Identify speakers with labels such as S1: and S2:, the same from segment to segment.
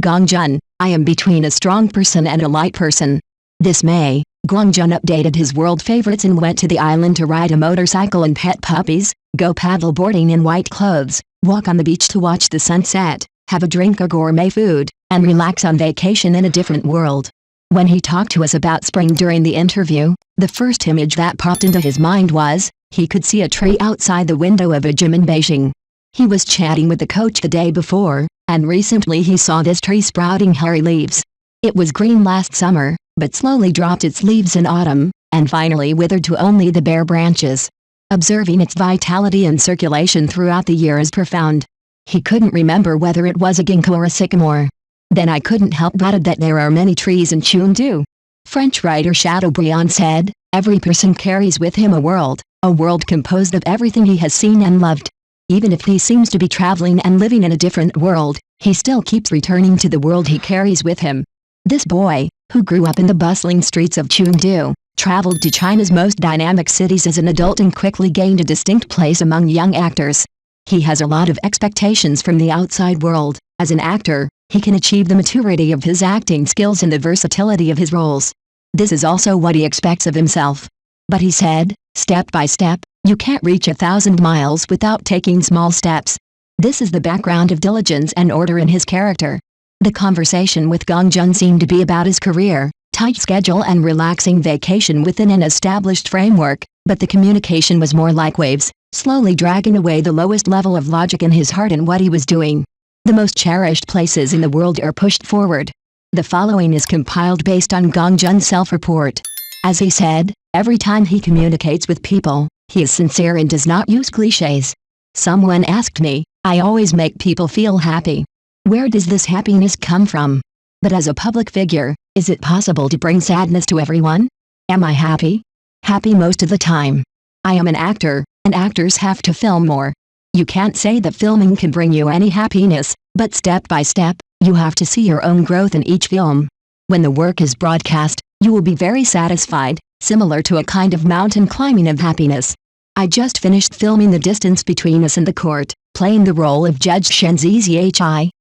S1: Gong Jun, I am between a strong person and a light person. This May, Gong Jun updated his world favorites and went to the island to ride a motorcycle and pet puppies, go paddle boarding in white clothes, walk on the beach to watch the sunset, have a drink or gourmet food, and relax on vacation in a different world. When he talked to us about spring during the interview, the first image that popped into his mind was, he could see a tree outside the window of a gym in Beijing. He was chatting with the coach the day before, and recently he saw this tree sprouting hairy leaves. It was green last summer, but slowly dropped its leaves in autumn, and finally withered to only the bare branches. Observing its vitality and circulation throughout the year is profound. He couldn't remember whether it was a ginkgo or a sycamore. Then I couldn't help but add that there are many trees in Chengdu. French writer Chateaubriand said, every person carries with him a world composed of everything he has seen and loved. Even if he seems to be traveling and living in a different world, he still keeps returning to the world he carries with him. This boy, who grew up in the bustling streets of Chengdu, traveled to China's most dynamic cities as an adult and quickly gained a distinct place among young actors. He has a lot of expectations from the outside world. As an actor, he can achieve the maturity of his acting skills and the versatility of his roles. This is also what he expects of himself. But he said, step by step, you can't reach 1,000 miles without taking small steps. This is the background of diligence and order in his character. The conversation with Gong Jun seemed to be about his career, tight schedule and relaxing vacation within an established framework, but the communication was more like waves, slowly dragging away the lowest level of logic in his heart and what he was doing. The most cherished places in the world are pushed forward. The following is compiled based on Gong Jun's self-report. As he said, every time he communicates with people, he is sincere and does not use cliches. Someone asked me, I always make people feel happy. Where does this happiness come from? But as a public figure, is it possible to bring sadness to everyone? Am I happy? Happy most of the time. I am an actor, and actors have to film more. You can't say that filming can bring you any happiness, but step by step, you have to see your own growth in each film. When the work is broadcast, you will be very satisfied, similar to a kind of mountain climbing of happiness. I just finished filming The Distance Between Us in the Court, playing the role of Judge Shen Zizi,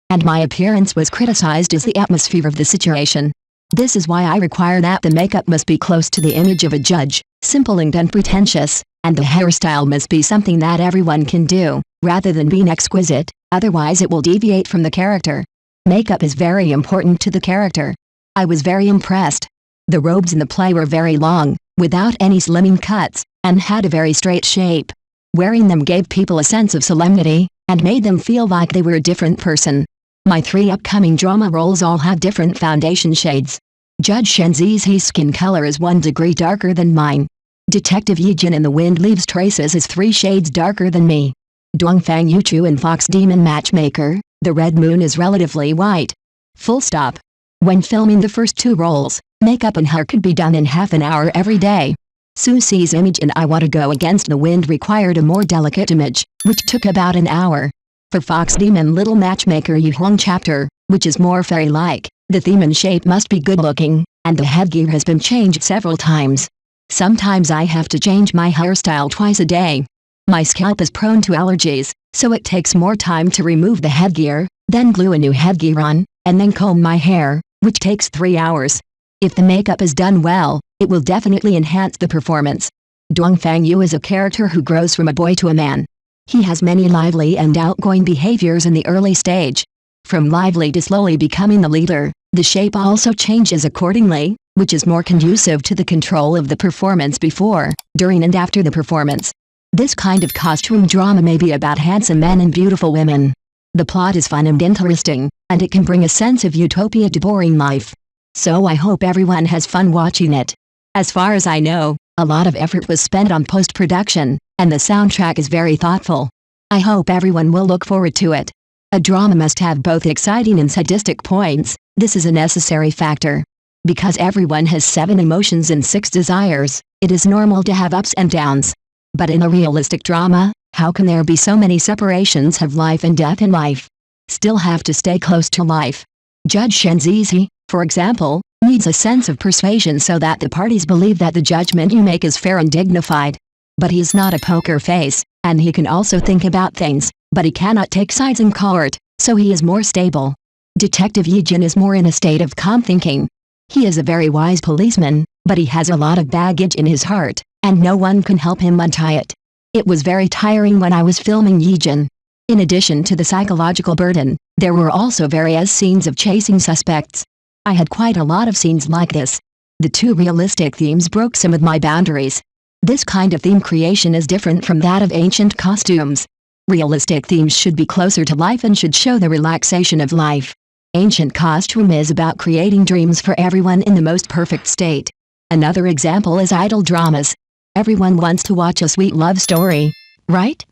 S1: and my appearance was criticized as the atmosphere of the situation. This is why I require that the makeup must be close to the image of a judge, simple and unpretentious, and the hairstyle must be something that everyone can do, rather than being exquisite, otherwise it will deviate from the character. Makeup is very important to the character. I was very impressed. The robes in the play were very long, without any slimming cuts, and had a very straight shape. Wearing them gave people a sense of solemnity, and made them feel like they were a different person. My 3 upcoming drama roles all have different foundation shades. Judge Shen Zizi's skin color is 1 degree darker than mine. Detective Yi Jin in The Wind Leaves Traces is 3 shades darker than me. Dongfang Yuchu in Fox Demon Matchmaker, The Red Moon is relatively white. Full stop. When filming the first 2 roles, makeup and hair could be done in half an hour every day. Susi's image in I Want to Go Against the Wind required a more delicate image, which took about an hour. For Fox Demon Little Matchmaker Yu Huang chapter, which is more fairy-like, the theme and shape must be good-looking, and the headgear has been changed several times. Sometimes I have to change my hairstyle twice a day. My scalp is prone to allergies, so it takes more time to remove the headgear, then glue a new headgear on, and then comb my hair, which takes 3 hours. If the makeup is done well, it will definitely enhance the performance. Dongfang Yu is a character who grows from a boy to a man. He has many lively and outgoing behaviors in the early stage. From lively to slowly becoming the leader, the shape also changes accordingly, which is more conducive to the control of the performance before, during and after the performance. This kind of costume drama may be about handsome men and beautiful women. The plot is fun and interesting, and it can bring a sense of utopia to boring life. So I hope everyone has fun watching it. As far as I know, a lot of effort was spent on post-production, and the soundtrack is very thoughtful. I hope everyone will look forward to it. A drama must have both exciting and sadistic points. This is a necessary factor. Because everyone has 7 emotions and 6 desires, it is normal to have ups and downs. But in a realistic drama, how can there be so many separations of life and death in life? Still have to stay close to life. Judge Shen Zizi, for example, needs a sense of persuasion so that the parties believe that the judgment you make is fair and dignified. But he is not a poker face, and he can also think about things, but he cannot take sides in court, so he is more stable. Detective Yi Jin is more in a state of calm thinking. He is a very wise policeman, but he has a lot of baggage in his heart, and no one can help him untie it. It was very tiring when I was filming Yi Jin. In addition to the psychological burden, there were also various scenes of chasing suspects. I had quite a lot of scenes like this. The two realistic themes broke some of my boundaries. This kind of theme creation is different from that of ancient costumes. Realistic themes should be closer to life and should show the relaxation of life. Ancient costume is about creating dreams for everyone in the most perfect state. Another example is idol dramas. Everyone wants to watch a sweet love story, right?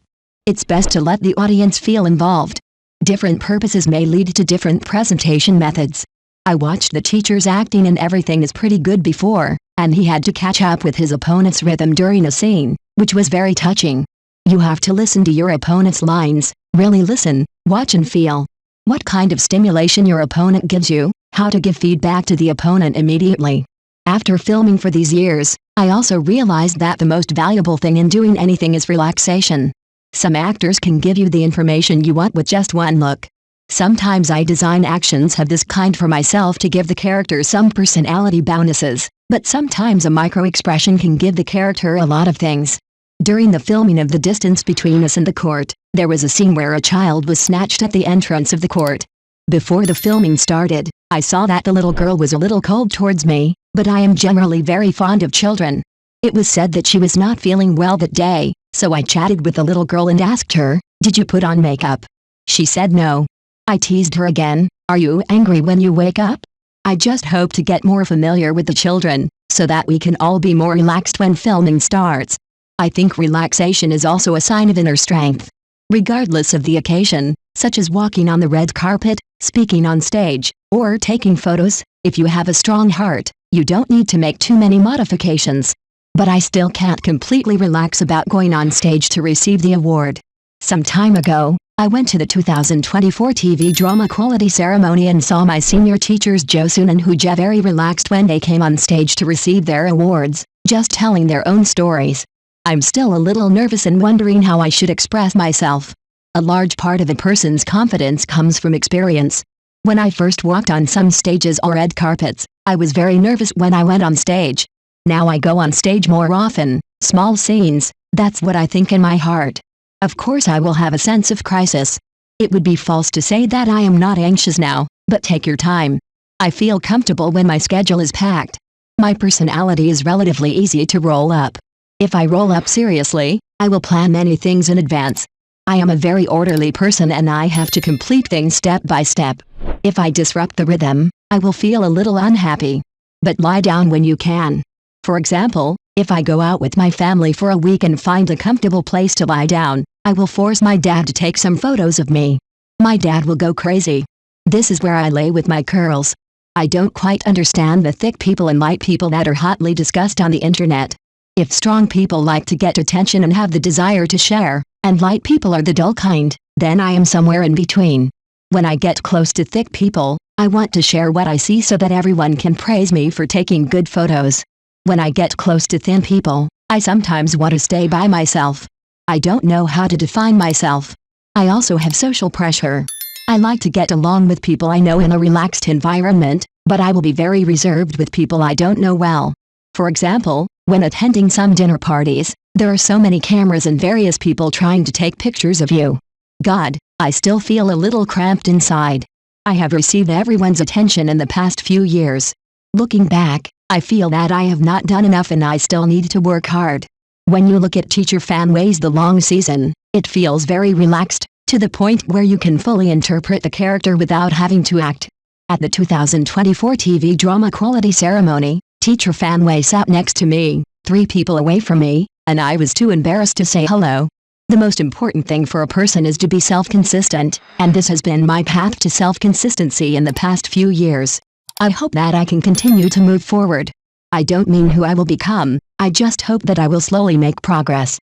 S1: It's best to let the audience feel involved. Different purposes may lead to different presentation methods. I watched the teacher's acting and everything is pretty good before, and he had to catch up with his opponent's rhythm during a scene, which was very touching. You have to listen to your opponent's lines, really listen, watch and feel. What kind of stimulation your opponent gives you, how to give feedback to the opponent immediately. After filming for these years, I also realized that the most valuable thing in doing anything is relaxation. Some actors can give you the information you want with just one look. Sometimes I design actions of this kind for myself to give the character some personality bonuses, but sometimes a micro-expression can give the character a lot of things. During the filming of The Distance Between Us and the Court, there was a scene where a child was snatched at the entrance of the court. Before the filming started, I saw that the little girl was a little cold towards me, but I am generally very fond of children. It was said that she was not feeling well that day, so I chatted with the little girl and asked her, "Did you put on makeup?" She said no. I teased her again, "Are you angry when you wake up?" I just hope to get more familiar with the children, so that we can all be more relaxed when filming starts. I think relaxation is also a sign of inner strength. Regardless of the occasion, such as walking on the red carpet, speaking on stage, or taking photos, if you have a strong heart, you don't need to make too many modifications. But I still can't completely relax about going on stage to receive the award. Some time ago, I went to the 2024 TV drama quality ceremony and saw my senior teachers Josun and Hooja very relaxed when they came on stage to receive their awards, just telling their own stories. I'm still a little nervous and wondering how I should express myself. A large part of a person's confidence comes from experience. When I first walked on some stages or red carpets, I was very nervous when I went on stage. Now I go on stage more often, small scenes, that's what I think in my heart. Of course I will have a sense of crisis. It would be false to say that I am not anxious now, but take your time. I feel comfortable when my schedule is packed. My personality is relatively easy to roll up. If I roll up seriously, I will plan many things in advance. I am a very orderly person and I have to complete things step by step. If I disrupt the rhythm, I will feel a little unhappy. But lie down when you can. For example, if I go out with my family for a week and find a comfortable place to lie down, I will force my dad to take some photos of me. My dad will go crazy. This is where I lay with my curls. I don't quite understand the thick people and light people that are hotly discussed on the internet. If strong people like to get attention and have the desire to share, and light people are the dull kind, then I am somewhere in between. When I get close to thick people, I want to share what I see so that everyone can praise me for taking good photos. When I get close to thin people, I sometimes want to stay by myself. I don't know how to define myself. I also have social pressure. I like to get along with people I know in a relaxed environment, but I will be very reserved with people I don't know well. For example, when attending some dinner parties, there are so many cameras and various people trying to take pictures of you. God, I still feel a little cramped inside. I have received everyone's attention in the past few years. Looking back, I feel that I have not done enough and I still need to work hard. When you look at Teacher Fanway's The Long Season, it feels very relaxed, to the point where you can fully interpret the character without having to act. At the 2024 TV drama quality ceremony, Teacher Fanway sat next to me, 3 people away from me, and I was too embarrassed to say hello. The most important thing for a person is to be self-consistent, and this has been my path to self-consistency in the past few years. I hope that I can continue to move forward. I don't mean who I will become, I just hope that I will slowly make progress.